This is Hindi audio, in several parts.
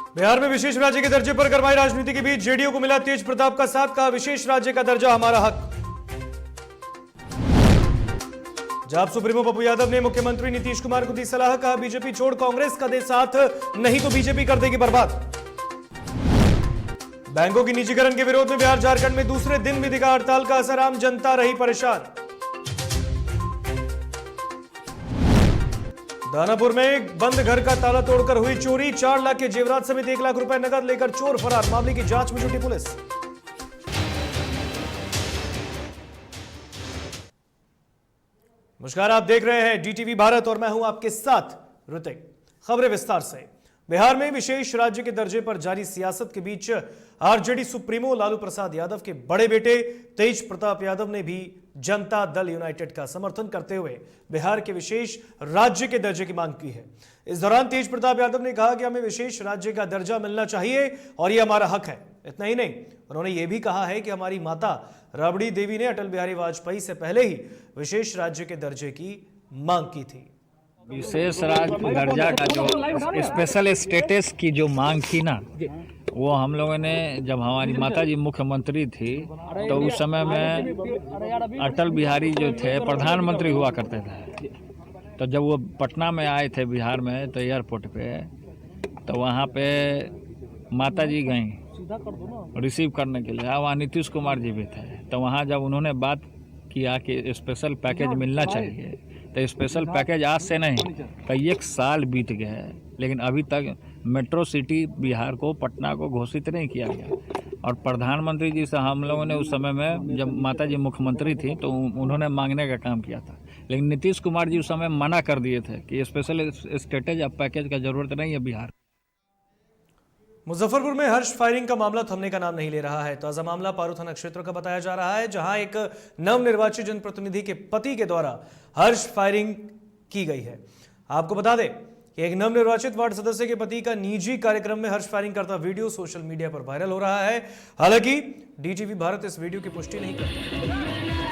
बिहार में विशेष राज्य के दर्जे पर करवाई राजनीति के बीच जेडीयू को मिला तेज प्रताप का साथ, कहा विशेष राज्य का दर्जा हमारा हक। जाप सुप्रीमो पप्पू यादव ने मुख्यमंत्री नीतीश कुमार को दी सलाह, कहा बीजेपी छोड़ कांग्रेस का दे साथ, नहीं तो बीजेपी कर देगी बर्बाद। बैंकों की निजीकरण के विरोध में बिहार झारखंड में दूसरे दिन भी दिखा हड़ताल का असर, आम जनता रही परेशान। दानापुर में बंद घर का ताला तोड़कर हुई चोरी, 4 लाख के जेवरात समेत 1 लाख रुपए नकद लेकर चोर फरार, मामले की जांच में जुटी पुलिस। नमस्कार, आप देख रहे हैं डीटीवी भारत और मैं हूं आपके साथ ऋतिक। खबरें विस्तार से। बिहार में विशेष राज्य के दर्जे पर जारी सियासत के बीच आरजेडी सुप्रीमो लालू प्रसाद यादव के बड़े बेटे तेज प्रताप यादव ने भी जनता दल यूनाइटेड का समर्थन करते हुए बिहार के विशेष राज्य के दर्जे की मांग की है। इस दौरान तेज प्रताप यादव ने कहा कि हमें विशेष राज्य का दर्जा मिलना चाहिए और यह हमारा हक है। इतना ही नहीं, उन्होंने यह भी कहा है कि हमारी माता राबड़ी देवी ने अटल बिहारी वाजपेयी से पहले ही विशेष राज्य के दर्जे की मांग की थी। विशेष राज्य दर्जा का जो स्पेशल स्टेटस की जो मांग थी ना, वो हम लोगों ने, जब हमारी माता जी मुख्यमंत्री थी तो उस समय में अटल बिहारी जो थे प्रधानमंत्री हुआ करते थे, तो जब वो पटना में आए थे बिहार में तो एयरपोर्ट पे, तो वहाँ पे माता जी गई रिसीव करने के लिए, वहाँ नीतीश कुमार जी भी थे, तो वहाँ जब उन्होंने बात किया कि स्पेशल पैकेज मिलना चाहिए, तो स्पेशल पैकेज आज से नहीं कई 1 साल बीत गया है, लेकिन अभी तक मेट्रो सिटी बिहार को, पटना को घोषित नहीं किया गया। और प्रधानमंत्री जी से हम लोगों ने उस समय में, जब माता जी मुख्यमंत्री थी तो उन्होंने मांगने का काम किया था, लेकिन नीतीश कुमार जी उस समय मना कर दिए थे कि स्पेशल स्टेटस या पैकेज का जरूरत नहीं है बिहार। मुजफ्फरपुर में हर्ष फायरिंग का मामला थमने का नाम नहीं ले रहा है। ताजा मामला पारू थाना क्षेत्र का बताया जा रहा है, जहां एक नवनिर्वाचित जनप्रतिनिधि के पति के द्वारा हर्ष फायरिंग की गई है। आपको बता दें कि एक नवनिर्वाचित वार्ड सदस्य के पति का निजी कार्यक्रम में हर्ष फायरिंग करता वीडियो सोशल मीडिया पर वायरल हो रहा है। हालांकि डीटीवी भारत इस वीडियो की पुष्टि नहीं करता।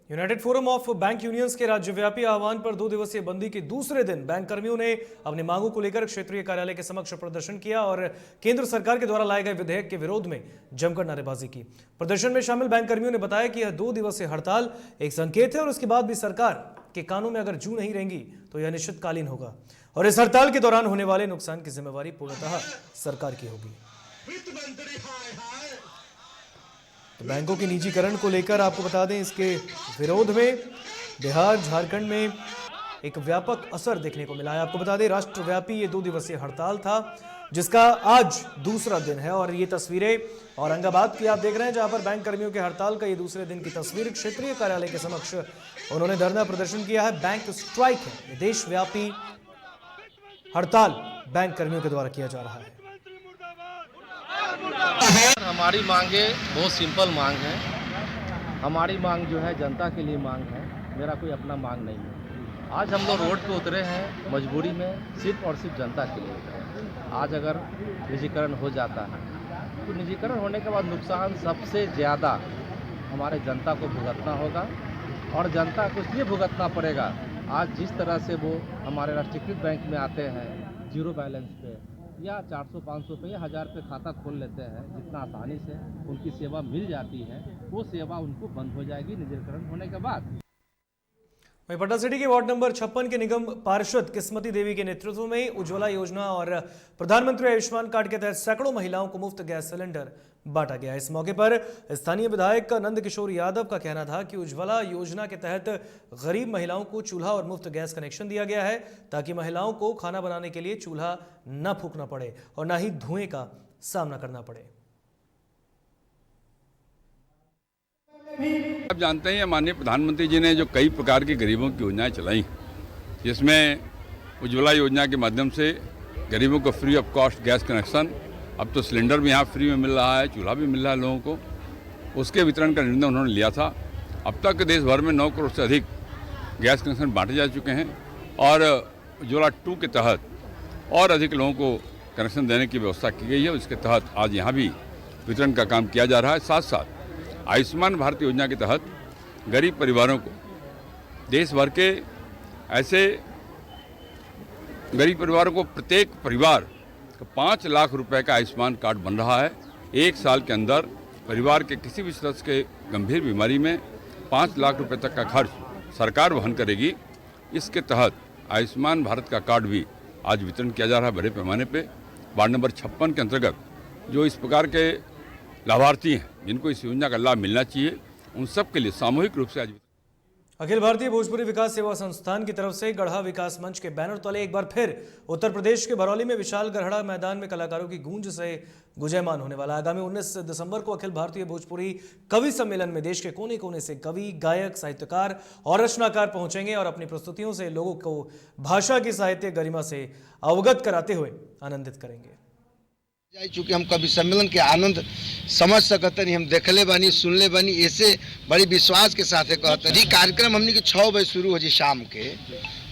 United forum of bank unions के राज्यव्यापी आह्वान पर 2 दिवसीय बंदी के दूसरे दिन बैंक कर्मियों ने अपनी मांगों को लेकर क्षेत्रीय कार्यालय के समक्ष प्रदर्शन किया और केंद्र सरकार के द्वारा लाए गए विधेयक के विरोध में जमकर नारेबाजी की। प्रदर्शन में शामिल बैंक कर्मियों ने बताया कि यह 2 दिवसीय हड़ताल एक संकेत है और उसके बाद भी सरकार के कानों में अगर जू नहीं रहेंगी तो यह निश्चितकालीन होगा और इस हड़ताल के दौरान होने वाले नुकसान की जिम्मेवारी पूर्णतः सरकार की होगी। तो बैंकों के निजीकरण को लेकर आपको बता दें, इसके विरोध में बिहार झारखंड में एक व्यापक असर देखने को मिला है। आपको बता दें, राष्ट्रव्यापी ये 2 दिवसीय हड़ताल था जिसका आज दूसरा दिन है और ये तस्वीरें औरंगाबाद की आप देख रहे हैं, जहां पर बैंक कर्मियों के हड़ताल का ये दूसरे दिन की तस्वीर। क्षेत्रीय कार्यालय के समक्ष उन्होंने धरना प्रदर्शन किया है। बैंक स्ट्राइक है, ये देशव्यापी हड़ताल बैंक कर्मियों के द्वारा किया जा रहा है। हमारी मांगे बहुत सिंपल मांग है। हमारी मांग जो है जनता के लिए मांग है, मेरा कोई अपना मांग नहीं है। आज हम लोग रोड पे उतरे हैं मजबूरी में, सिर्फ और सिर्फ जनता के लिए उतरे हैं। आज अगर निजीकरण हो जाता है तो निजीकरण होने के बाद नुकसान सबसे ज़्यादा हमारे जनता को भुगतना होगा और जनता को इसलिए भुगतना पड़ेगा। आज जिस तरह से वो हमारे राष्ट्रीयकृत बैंक में आते हैं जीरो बैलेंस पे या 400-500 पे या 1000 पे खाता खोल लेते हैं, जितना आसानी से उनकी सेवा मिल जाती है, वो सेवा उनको बंद हो जाएगी निजीकरण होने के बाद। वहीं पटना सिटी के वार्ड नंबर 56 के निगम पार्षद किस्मती देवी के नेतृत्व में उज्ज्वला योजना और प्रधानमंत्री आयुष्मान कार्ड के तहत सैकड़ों महिलाओं को मुफ्त गैस सिलेंडर बांटा गया। इस मौके पर स्थानीय विधायक नंद किशोर यादव का कहना था कि उज्ज्वला योजना के तहत गरीब महिलाओं को चूल्हा और मुफ्त गैस कनेक्शन दिया गया है ताकि महिलाओं को खाना बनाने के लिए चूल्हा न फूकना पड़े और न ही धुएं का सामना करना पड़े। आप जानते हैं माननीय प्रधानमंत्री जी ने जो कई प्रकार की गरीबों की योजनाएं चलाई, जिसमें उज्ज्वला योजना के माध्यम से गरीबों को free of cost gas connection, अब तो सिलेंडर भी यहाँ फ्री में मिल रहा है, चूल्हा भी मिल रहा है लोगों को, उसके वितरण का निर्णय उन्होंने लिया था। अब तक देश भर में 9 करोड़ से अधिक गैस कनेक्शन बांटे जा चुके हैं और उज्ज्वला 2 के तहत और अधिक लोगों को कनेक्शन देने की व्यवस्था की गई है। इसके तहत आज यहाँ भी वितरण का काम किया जा रहा है। साथ साथ आयुष्मान भारत योजना के तहत गरीब परिवारों को, देश भर के ऐसे गरीब परिवारों को प्रत्येक परिवार 5 लाख रुपए का आयुष्मान कार्ड बन रहा है। 1 साल के अंदर परिवार के किसी भी सदस्य के गंभीर बीमारी में 5 लाख रुपए तक का खर्च सरकार वहन करेगी। इसके तहत आयुष्मान भारत का कार्ड भी आज वितरण किया जा रहा है बड़े पैमाने पे। वार्ड नंबर 56 के अंतर्गत जो इस प्रकार के लाभार्थी हैं जिनको इस योजना का लाभ मिलना चाहिए, उन सब के लिए सामूहिक रूप से आज अखिल भारतीय भोजपुरी विकास सेवा संस्थान की तरफ से गढ़ा विकास मंच के बैनर तले एक बार फिर उत्तर प्रदेश के बरौली में विशाल गढ़ा मैदान में कलाकारों की गूंज से गुंजायमान होने वाला। आगामी 19 दिसंबर को अखिल भारतीय भोजपुरी कवि सम्मेलन में देश के कोने कोने से कवि, गायक, साहित्यकार और रचनाकार पहुंचेंगे और अपनी प्रस्तुतियों से लोगों को भाषा की साहित्य गरिमा से अवगत कराते हुए आनंदित करेंगे। चूँकि हम कवि सम्मेलन के आनंद समझ सकते नहीं, हम देखले बानी, सुनले बानी, ऐसे बड़ी विश्वास के साथ कहते जी कार्यक्रम हमने के 6 बजे शुरू हो जी शाम के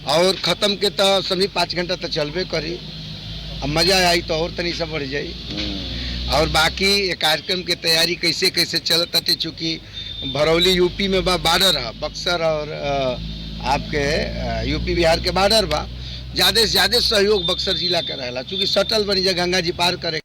और ख़त्म के तो सभी 5 घंटा तो चलबे करी। अब मज़ा आई तो और तनी सब बढ़ जाई। और बाकी ये कार्यक्रम के तैयारी कैसे कैसे चलता थी, चूँकि भरौली यूपी में बॉर्डर है, बक्सर और आपके यूपी बिहार के बॉर्डर बा, ज़्यादा से ज़्यादा सहयोग बक्सर जिला के रहेला, चूँकि सटल बनी जा गंगा जी पार करे।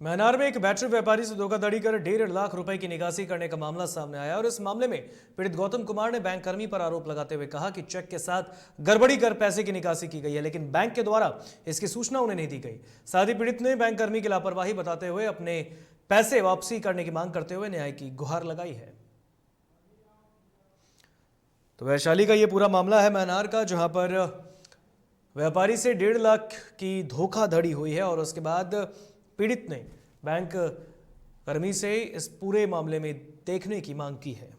मैनार में एक बैटरी व्यापारी से धोखाधड़ी कर 1.5 लाख रुपए की निकासी करने का मामला सामने आया और इस मामले में पीड़ित गौतम कुमार ने बैंक कर्मी पर आरोप लगाते हुए कहा कि चेक के साथ गड़बड़ी कर पैसे की निकासी की गई है, लेकिन बैंक के द्वारा इसकी सूचना उन्हें नहीं दी गई। साथ ही पीड़ित ने बैंक कर्मी की लापरवाही बताते हुए अपने पैसे वापसी करने की मांग करते हुए न्याय की गुहार लगाई है। तो वैशाली का ये पूरा मामला है मैनार का, जहां पर व्यापारी से 1.5 लाख की धोखाधड़ी हुई है और उसके बाद पीड़ित ने बैंक कर्मी से इस पूरे मामले में देखने की मांग की है।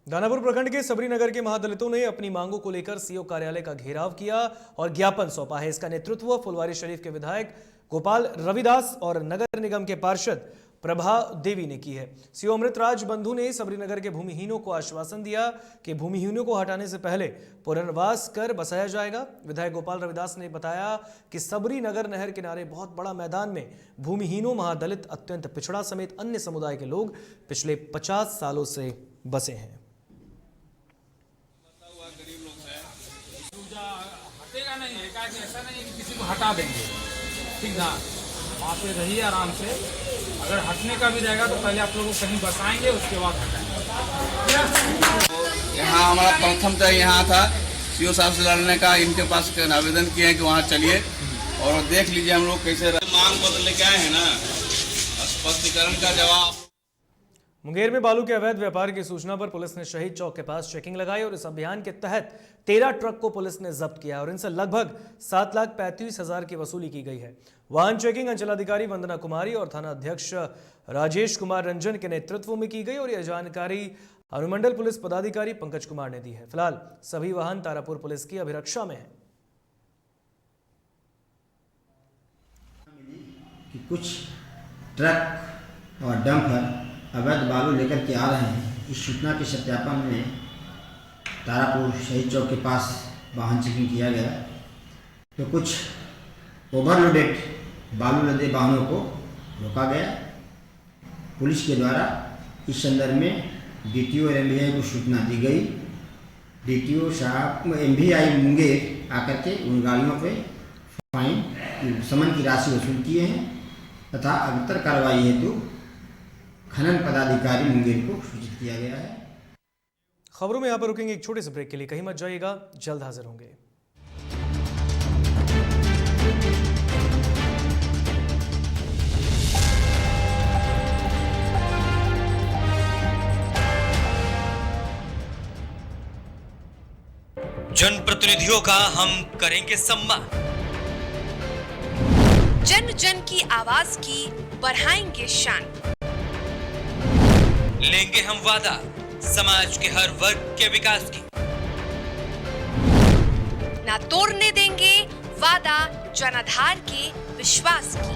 दानापुर प्रखंड के सबरी नगर के महादलितों ने अपनी मांगों को लेकर सीओ कार्यालय का घेराव किया और ज्ञापन सौंपा है। इसका नेतृत्व फुलवारी शरीफ के विधायक गोपाल रविदास और नगर निगम के पार्षद प्रभा देवी ने की है। सीओ अमृतराज बंधु ने सबरीनगर के भूमिहीनों को आश्वासन दिया कि भूमिहीनों को हटाने से पहले पुनर्वास कर बसाया जाएगा। विधायक गोपाल रविदास ने बताया कि सबरीनगर नहर किनारे बहुत बड़ा मैदान में भूमिहीनों, महादलित, अत्यंत पिछड़ा समेत अन्य समुदाय के लोग पिछले 50 सालों से बसे हैं। हटेगा नहीं है, ऐसा नहीं है कि किसी को हटा देंगे, ठीक ना, वहाँ पे रहिए आराम से। अगर हटने का भी रहेगा तो पहले आप लोगों को कहीं बसाएंगे, उसके बाद हटाएंगे। तो यहाँ हमारा प्रथम तो यहाँ था सीओ साहब से लड़ने का, इनके पास आवेदन किए हैं कि वहाँ चलिए और देख लीजिए हम लोग कैसे मांग पत्र लेके आए हैं ना, स्पष्टीकरण का जवाब। मुंगेर में बालू के अवैध व्यापार की सूचना पर पुलिस ने शहीद चौक के पास चेकिंग लगाई और इस अभियान के तहत 13 ट्रक को पुलिस ने जब्त किया और इनसे लगभग 7,35,000 की वसूली की गई है। वाहन चेकिंग अंचलाधिकारी वंदना कुमारी और थाना अध्यक्ष राजेश कुमार रंजन के नेतृत्व में की गई और यह जानकारी अनुमंडल पुलिस पदाधिकारी पंकज कुमार ने दी है। फिलहाल सभी वाहन तारापुर पुलिस की अभिरक्षा में है। कुछ ट्रक और डंपर अवैध बालू लेकर के आ रहे हैं। इस सूचना के सत्यापन में तारापुर शहीद चौक के पास वाहन चेकिंग किया गया तो कुछ ओवरलोडेड बालू लदे वाहनों को रोका गया। पुलिस के द्वारा इस संदर्भ में डीटीओ और एमवीआई को सूचना दी गई। डीटीओ साहब एमवीआई मुंगेर आकर के उन गाड़ियों पे फाइन समन की राशि वसूल किए हैं तथा अग्रतर कार्रवाई हेतु खनन पदाधिकारी मुंगेर को सूचित किया गया है। खबरों में यहाँ पर रुकेंगे एक छोटे से ब्रेक के लिए, कहीं मत जाइएगा, जल्द हाजिर होंगे। जनप्रतिनिधियों का हम करेंगे सम्मान, जन जन की आवाज की बढ़ाएंगे शान, लेंगे हम वादा समाज के हर वर्ग के विकास की, ना तोड़ने देंगे वादा जनाधार के विश्वास की,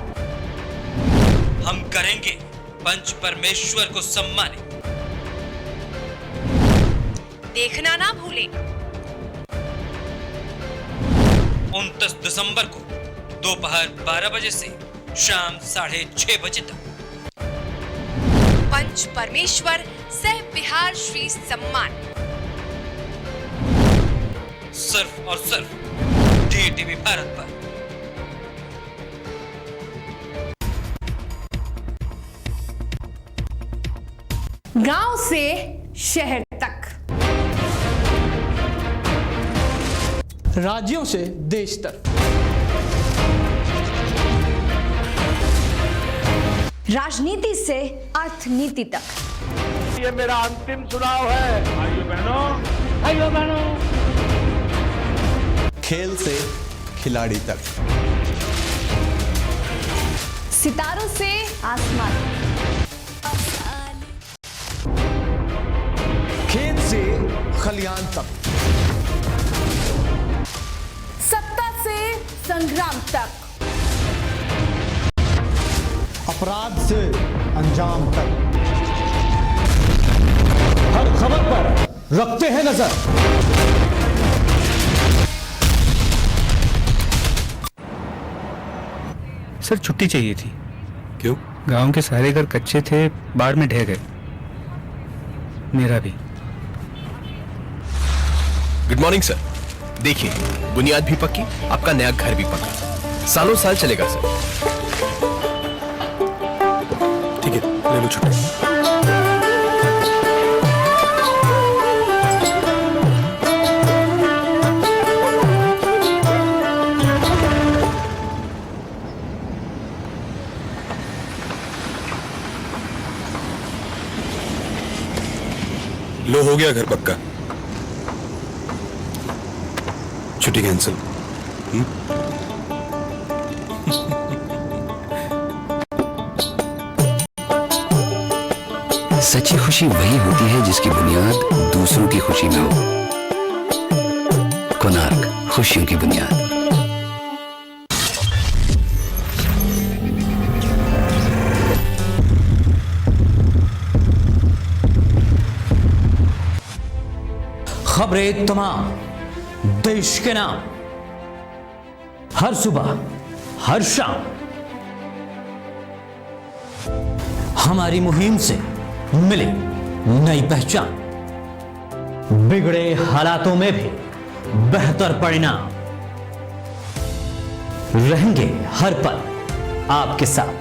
हम करेंगे पंच परमेश्वर को सम्मानित, देखना ना भूलें 29 दिसंबर को दोपहर 12 बजे से शाम 6:30 बजे तक पंच परमेश्वर सह बिहार श्री सम्मान, सिर्फ और सिर्फ DTV भारत पर। गांव से शहर तक, राज्यों से देश तक, राजनीति से अर्थनीति तक, ये मेरा अंतिम चुनाव है। भाइयों बहनों, खेल से खिलाड़ी तक, सितारों से आसमान, खेत से खलियान तक, सत्ता से संग्राम तक, अपराध से अंजाम तक, हर खबर पर रखते हैं नजर। सर छुट्टी चाहिए थी। क्यों? गांव के सारे घर कच्चे थे, बाढ़ में ढह गए, मेरा भी। Good morning sir. देखिए, बुनियाद भी पक्की, आपका नया घर भी पक्का, सालों साल चलेगा सर। ठीक है, ले लो छुट्टी। लो, हो गया घर पक्का, छुट्टी कैंसिल। सच्ची खुशी वही होती है जिसकी बुनियाद दूसरों की खुशी में हो। कोणार्क, खुशियों की बुनियाद। खबरें तमाम देश के नाम, हर सुबह हर शाम हमारी मुहिम से मिले नई पहचान, बिगड़े हालातों में भी बेहतर परिणाम, रहेंगे हर पल आपके साथ।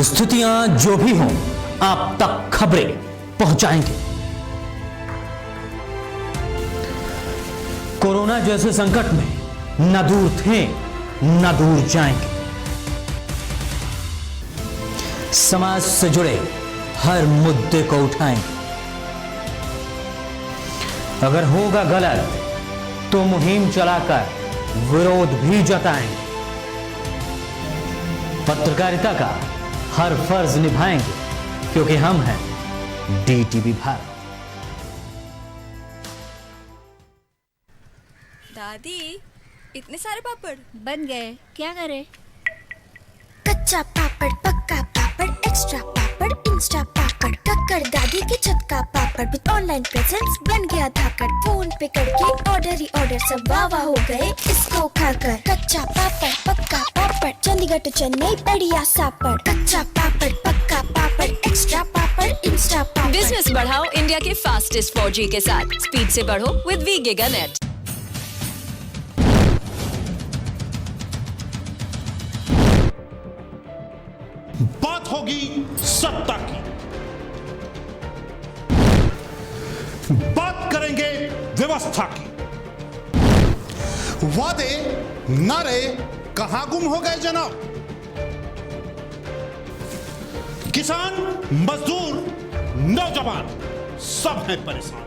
स्थितियां जो भी हों, आप तक खबरें पहुंचाएंगे। कोरोना जैसे संकट में न दूर थे न दूर जाएंगे। समाज से जुड़े हर मुद्दे को उठाएंगे। अगर होगा गलत तो मुहिम चलाकर विरोध भी जताएंगे। पत्रकारिता का हर फर्ज निभाएंगे, क्योंकि हम हैं DTV भारत। दादी, इतने सारे पापड़ बन गए, क्या करे? कच्चा पापड़, पक्का पापड़, एक्स्ट्रा पापड़, इंस्टा पापड़, कक्कड़ दादी के छत का पापड़ विद ऑनलाइन प्रेजेंस बन गया धाकड़। फोन पे करके ऑर्डर ही ऑर्डर, सब वाह हो गए इसको खाकर। कच्चा पापड़, पक्का पापड़, चंडीगढ़ टू चेन्नई बढ़िया सापड़। कच्चा पापड़, पक्का पापड़, एक्स्ट्रा पापड़, इंस्टा पापड़। बिजनेस बढ़ाओ इंडिया के फास्टेस्ट 4G के साथ। स्पीड से बढ़ो विद वी गिगा नेट। होगी सत्ता की, बात करेंगे व्यवस्था की। वादे नारे कहां गुम हो गए जनाब? किसान, मजदूर, नौजवान सब हैं परेशान।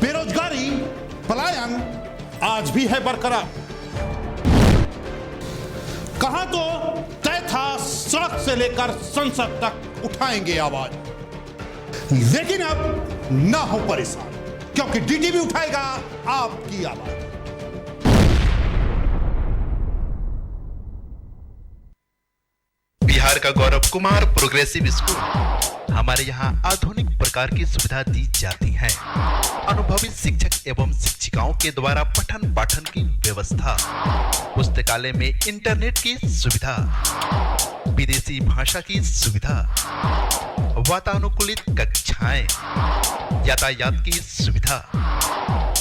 बेरोजगारी, पलायन आज भी है बरकरार। कहां तो तय था सड़क से लेकर संसद तक उठाएंगे आवाज, लेकिन अब ना हो परेशान, क्योंकि डीटीवी उठाएगा आपकी आवाज। बिहार का गौरव कुमार प्रोग्रेसिव स्कूल। हमारे यहाँ आधुनिक प्रकार की सुविधा दी जाती है। अनुभवी शिक्षक एवं शिक्षिकाओं के द्वारा पठन पाठन की व्यवस्था, पुस्तकालय में इंटरनेट की सुविधा, विदेशी भाषा की सुविधा, वातानुकूलित कक्षाएं, यातायात की सुविधा,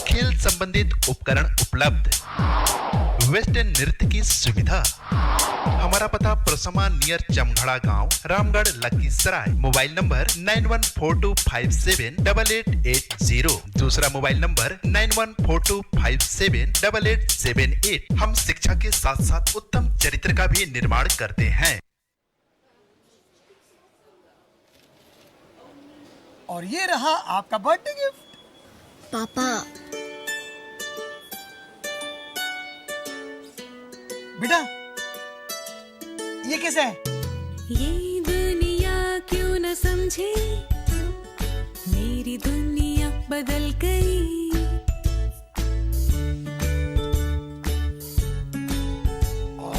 खेल संबंधित उपकरण उपलब्ध, वेस्टर्न नृत्य की सुविधा। हमारा पता प्रसमा नियर चमघड़ा गांव, रामगढ़, लखीसराय। Mobile number 9142578880। दूसरा मोबाइल नंबर 9142578878। हम शिक्षा के साथ साथ उत्तम चरित्र का भी निर्माण करते हैं। और ये रहा आपका बर्थडे गिफ्ट। पापा, बेटा ये कैसा है? ये दुनिया क्यों न समझे, मेरी दुनिया बदल गई।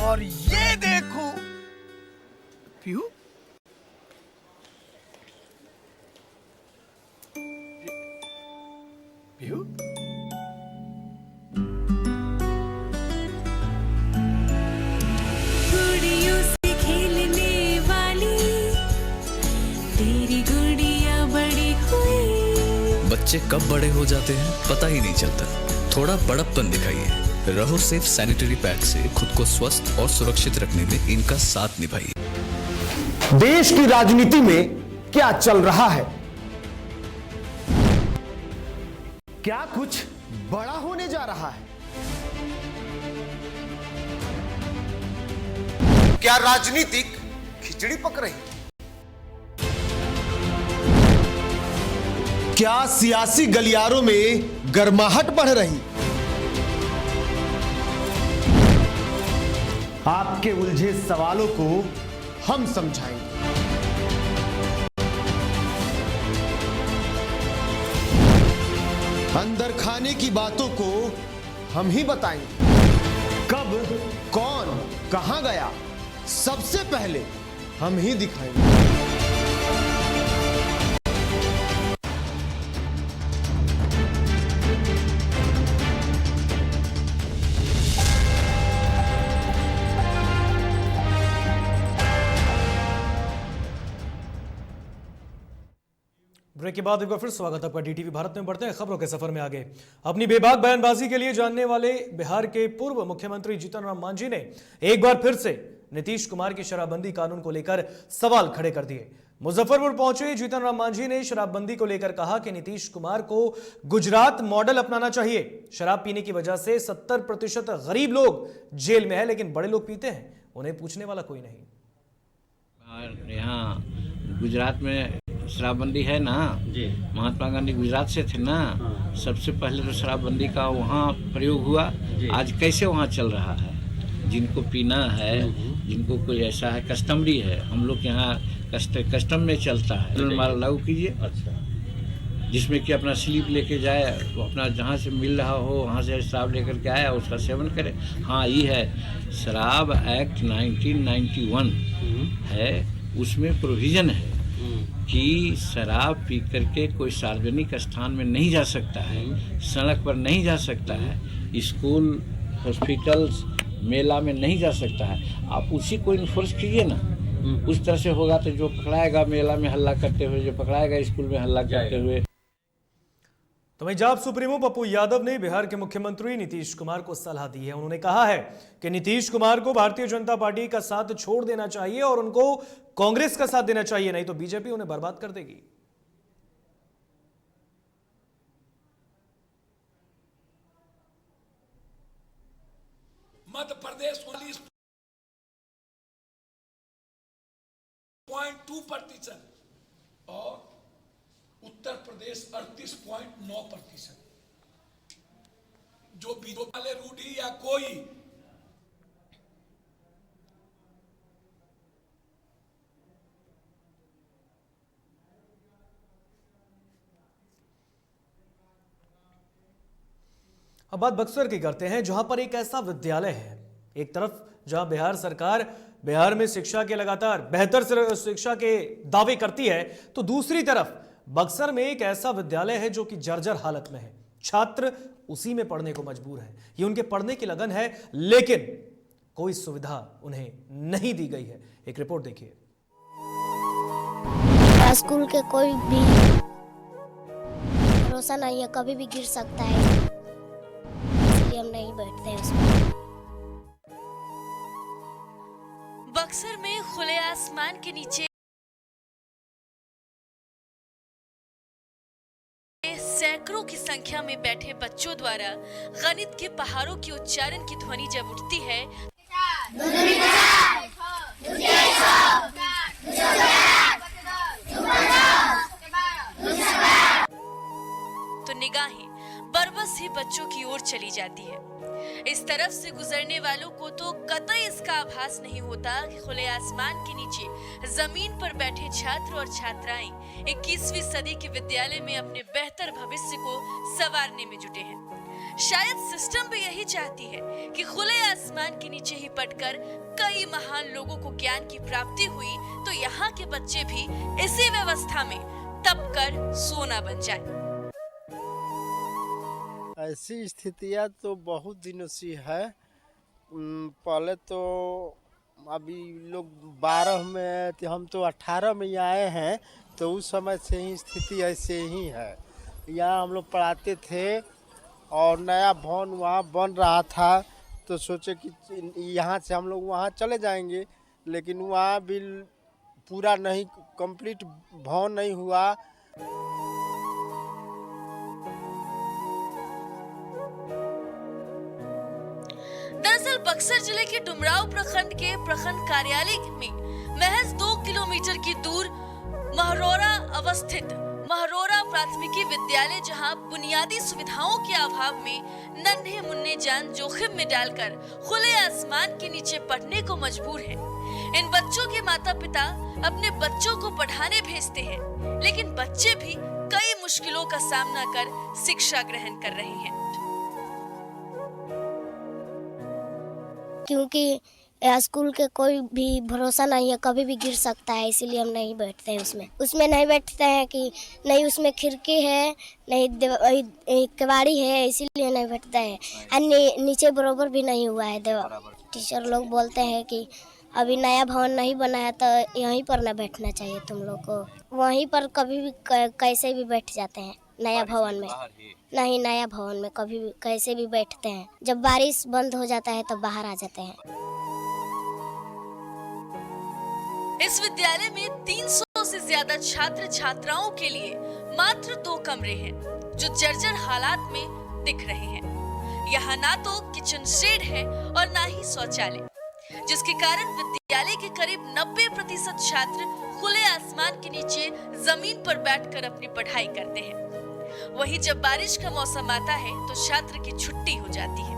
और ये देखो पीहू, पीहू गुड़ियों से खेलने वाली तेरी गुड़िया बड़ी हुई। बच्चे कब बड़े हो जाते हैं पता ही नहीं चलता। थोड़ा बड़प्पन दिखाइए। रहो सेफ सैनिटरी पैड से खुद को स्वस्थ और सुरक्षित रखने में इनका साथ निभाइए। देश की राजनीति में क्या चल रहा है? क्या कुछ बड़ा होने जा रहा है? क्या राजनीतिक खिचड़ी पक रही? क्या सियासी गलियारों में गर्माहट बढ़ रही? आपके उलझे सवालों को हम समझाएंगे। अंदर खाने की बातों को हम ही बताएंगे। कब, कौन, कहां गया, सबसे पहले हम ही दिखाएंगे। ब्रेक के बाद एक बार फिर स्वागत आपका डीटीवी भारत में। बढ़ते हैं खबरों के सफर में आगे। अपनी बेबाक बयानबाजी के लिए जानने वाले बिहार के पूर्व मुख्यमंत्री जीतन राम मांझी ने एक बार फिर से नीतीश कुमार की शराबबंदी कानून को लेकर सवाल खड़े कर दिए। मुजफ्फरपुर पहुंचे जीतन राम मांझी ने शराबबंदी को लेकर कहा कि नीतीश कुमार को गुजरात मॉडल अपनाना चाहिए। शराब पीने की वजह से 70% गरीब लोग जेल में है, लेकिन बड़े लोग पीते हैं, उन्हें पूछने वाला कोई नहीं। यहाँ गुजरात में शराबबंदी है ना जी। महात्मा गांधी गुजरात से थे ना। सबसे पहले तो शराबबंदी का वहाँ प्रयोग हुआ। आज कैसे वहाँ चल रहा है? जिनको पीना है, जिनको कोई ऐसा है कस्टमरी है, हम लोग यहाँ कस्टम में चलता है। माल लागू कीजिए, अच्छा, जिसमें कि अपना स्लिप लेके जाए, अपना जहाँ से मिल रहा हो वहाँ से शराब लेकर के आया, उसका सेवन करे। हाँ, ये है शराब एक्ट 1991 है, उसमें प्रोविज़न है कि शराब पी करके कोई सार्वजनिक स्थान में नहीं जा सकता है, सड़क पर नहीं जा सकता है, स्कूल, हॉस्पिटल्स, मेला में नहीं जा सकता है। आप उसी को इन्फोर्स कीजिए ना। उस तरह से होगा तो जो पकड़ाएगा मेला में हल्ला करते हुए, जो पकड़ाएगा स्कूल में हल्ला करते हुए। तो पंजाब सुप्रीमो पप्पू यादव ने बिहार के मुख्यमंत्री नीतीश कुमार को सलाह दी है। उन्होंने कहा है कि नीतीश कुमार को भारतीय जनता पार्टी का साथ छोड़ देना चाहिए और उनको कांग्रेस का साथ देना चाहिए, नहीं तो बीजेपी उन्हें बर्बाद कर देगी। मध्य प्रदेश 19.2% और उत्तर प्रदेश 38.9%। जो बीजेपी वाले रूढ़ी या कोई अब बात बक्सर की करते हैं, जहां पर एक ऐसा विद्यालय है, एक तरफ जहां बिहार सरकार बिहार में शिक्षा के लगातार बेहतर शिक्षा के दावे करती है, तो दूसरी तरफ बक्सर में एक ऐसा विद्यालय है जो कि जर्जर हालत में है। छात्र उसी में पढ़ने को मजबूर हैं। ये उनके पढ़ने की लगन है, लेकिन कोई सुविधा उन्हें नहीं दी गई है। एक रिपोर्ट देखिए। स्कूल के कोई भी भरोसा नहीं है, कभी भी गिर सकता है, इसलिए हम नहीं बैठते हैं उसमें। बक्सर में खुले आसमान के नीचे सैकड़ों की संख्या में बैठे बच्चों द्वारा गणित के पहाड़ों के उच्चारण की ध्वनि जब उठती है तो निगाहें बरबस ही बच्चों की ओर चली जाती है। इस तरफ से गुजरने वालों को तो कतई इसका आभास नहीं होता कि खुले आसमान के नीचे जमीन पर बैठे छात्र और छात्राएं 21वीं सदी के विद्यालय में अपने बेहतर भविष्य को संवारने में जुटे हैं। शायद सिस्टम भी यही चाहती है कि खुले आसमान के नीचे ही पढ़कर कई महान लोगों को ज्ञान की प्राप्ति हुई, तो यहाँ के बच्चे भी इसी व्यवस्था में तपकर सोना बन जाए। ऐसी स्थितियाँ तो बहुत दिनों से है। पहले तो अभी लोग 12 में, हम तो 18 में आए हैं, तो उस समय से ही स्थिति ऐसे ही है। यहाँ हम लोग पढ़ाते थे और नया भवन वहाँ बन रहा था, तो सोचे कि यहाँ से हम लोग वहाँ चले जाएंगे, लेकिन वहाँ भी पूरा नहीं, कंप्लीट भवन नहीं हुआ। दरअसल बक्सर जिले के डुमराव प्रखंड के प्रखंड कार्यालय में महज 2 किलोमीटर की दूर महरौरा अवस्थित महरौरा प्राथमिकी विद्यालय, जहां बुनियादी सुविधाओं के अभाव में नन्हे मुन्ने जान जोखिम में डालकर खुले आसमान के नीचे पढ़ने को मजबूर हैं। इन बच्चों के माता पिता अपने बच्चों को पढ़ाने भेजते हैं, लेकिन बच्चे भी कई मुश्किलों का सामना कर शिक्षा ग्रहण कर रहे हैं। क्योंकि स्कूल के कोई भी भरोसा नहीं है, कभी भी गिर सकता है, इसीलिए हम नहीं बैठते हैं उसमें नहीं बैठते हैं कि नहीं उसमें खिड़की है, नहीं केवाड़ी है, इसीलिए नहीं बैठते हैं। और नीचे बराबर भी नहीं हुआ है टीचर लोग बोलते हैं कि अभी नया भवन नहीं बना है, तो यहीं पर ना बैठना चाहिए तुम लोग को। वहीं पर कभी भी कैसे भी बैठ जाते हैं नया भवन में, नहीं नया भवन में कभी भी कैसे भी बैठते हैं। जब बारिश बंद हो जाता है तो बाहर आ जाते हैं। इस विद्यालय में 300 से ज्यादा छात्र छात्राओं के लिए मात्र 2 कमरे हैं, जो जर्जर हालात में दिख रहे हैं। यहाँ ना तो किचन शेड है और ना ही शौचालय, जिसके कारण विद्यालय के करीब 90% छात्र खुले आसमान के नीचे जमीन पर बैठकर अपनी पढ़ाई करते हैं। वहीं जब बारिश का मौसम आता है तो छात्र की छुट्टी हो जाती है।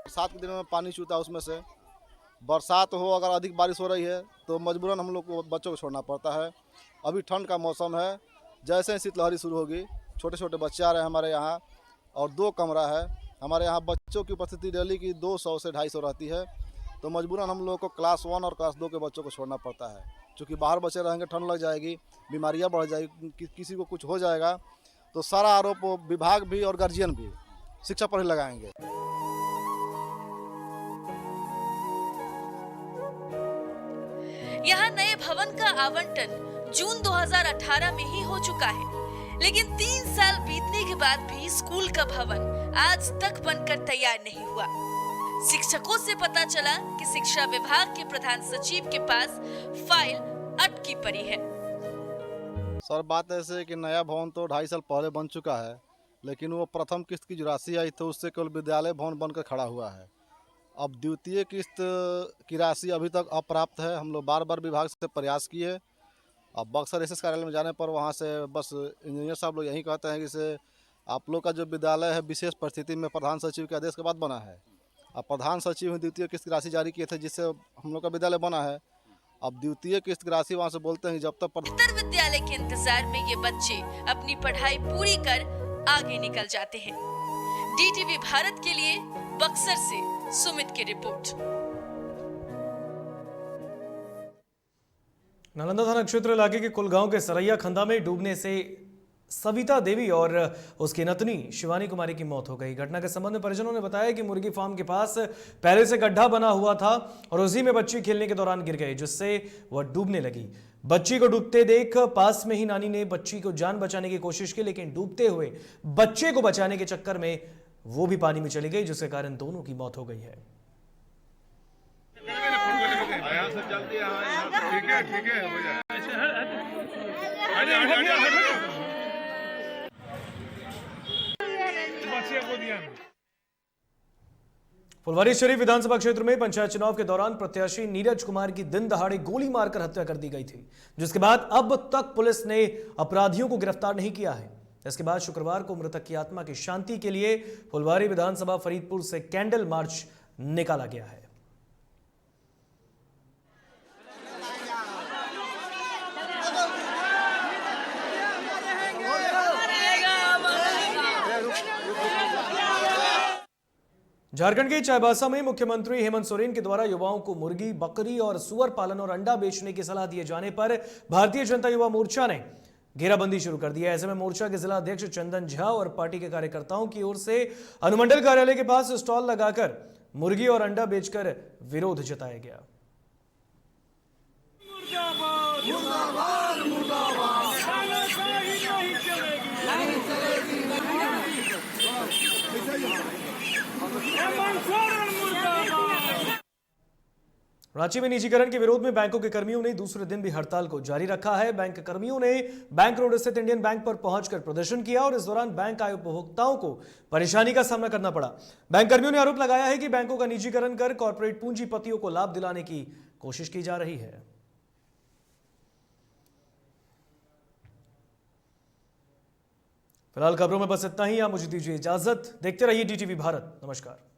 बरसात के दिनों में पानी चूता, उसमें से बरसात हो, अगर अधिक बारिश हो रही है तो मजबूरन हम लोग को बच्चों को छोड़ना पड़ता है। अभी ठंड का मौसम है, जैसे ही शीतलहरी शुरू होगी, छोटे छोटे बच्चे आ रहे हैं हमारे यहाँ, और 2 कमरा है। हमारे यहाँ बच्चों की उपस्थिति डेली की 200 से 250 रहती है, तो मजबूरन हम लोग को क्लास 1 और क्लास 2 के बच्चों को छोड़ना पड़ता है। क्योंकि बाहर बच्चे रहेंगे, ठंड लग जाएगी, बीमारियां बढ़ जाएगी, किसी को कुछ हो जाएगा, तो सारा आरोप विभाग भी और गार्जियन भी शिक्षा पर ही लगाएंगे। यहाँ नए भवन का आवंटन जून 2018 में ही हो चुका है, लेकिन 3 साल बीतने के बाद भी स्कूल का भवन आज तक बनकर तैयार नहीं हुआ। शिक्षकों से पता चला कि शिक्षा विभाग के प्रधान सचिव के पास फाइल अटकी पड़ी है। सर बात ऐसे है कि नया भवन तो 2.5 साल पहले बन चुका है, लेकिन वो प्रथम किस्त की जो राशि आई तो उससे केवल विद्यालय भवन बनकर खड़ा हुआ है। अब द्वितीय किस्त की राशि अभी तक अप्राप्त है। हम लोग बार बार विभाग से प्रयास किए। अब बक्सर एसएस कार्यालय में जाने पर वहाँ से बस इंजीनियर साहब लोग यही कहते हैं कि से आप लोग का जो विद्यालय है विशेष परिस्थिति में प्रधान सचिव के आदेश के बाद बना है। अब प्रधान सचिव ने द्वितीय किस्त की राशि जारी किए थे जिससे हम लोग का विद्यालय बना है। अब द्वितीय किस्त की राशि वहाँ से बोलते हैं जब तक उत्तर विद्यालय के इंतजार में ये बच्चे अपनी पढ़ाई पूरी कर आगे निकल जाते हैं। डीटीवी भारत के लिए बक्सर से सुमित की रिपोर्ट। नालंदा थाना क्षेत्र इलाके के कुलगांव के सरैया खंदा में डूबने से सविता देवी और उसकी नतनी शिवानी कुमारी की मौत हो गई। घटना के संबंध में परिजनों ने बताया कि मुर्गी फार्म के पास पहले से गड्ढा बना हुआ था और उसी में बच्ची खेलने के दौरान गिर गई, जिससे वह डूबने लगी। बच्ची को डूबते देख पास में ही नानी ने बच्ची को जान बचाने की कोशिश की, लेकिन डूबते हुए बच्चे को बचाने के चक्कर में वो भी पानी में चली गई, जिसके कारण दोनों की मौत हो गई है। फुलवारीशरीफ विधानसभा क्षेत्र में पंचायत चुनाव के दौरान प्रत्याशी नीरज कुमार की दिन दहाड़े गोली मारकर हत्या कर दी गई थी, जिसके बाद अब तक पुलिस ने अपराधियों को गिरफ्तार नहीं किया है। इसके बाद शुक्रवार को मृतक की आत्मा की शांति के लिए फुलवारी विधानसभा फरीदपुर से कैंडल मार्च निकाला गया है। झारखंड के चाईबासा में मुख्यमंत्री हेमंत सोरेन के द्वारा युवाओं को मुर्गी, बकरी और सुअर पालन और अंडा बेचने की सलाह दिए जाने पर भारतीय जनता युवा मोर्चा ने घेराबंदी शुरू कर दी है। ऐसे में मोर्चा के जिला अध्यक्ष चंदन झा और पार्टी के कार्यकर्ताओं की ओर से अनुमंडल कार्यालय के पास स्टॉल लगाकर मुर्गी और अंडा बेचकर विरोध जताया गया। रांची में निजीकरण के विरोध में बैंकों के कर्मियों ने दूसरे दिन भी हड़ताल को जारी रखा है। बैंक कर्मियों ने बैंक रोड स्थित इंडियन बैंक पर पहुंचकर प्रदर्शन किया और इस दौरान बैंक आए उपभोक्ताओं को परेशानी का सामना करना पड़ा। बैंक कर्मियों ने आरोप लगाया है कि बैंकों का निजीकरण कर कॉर्पोरेट पूंजीपतियों को लाभ दिलाने की कोशिश की जा रही है। फिलहाल खबरों में बस इतना ही। आप मुझे दीजिए इजाजत। देखते रहिए डीटीवी भारत। नमस्कार।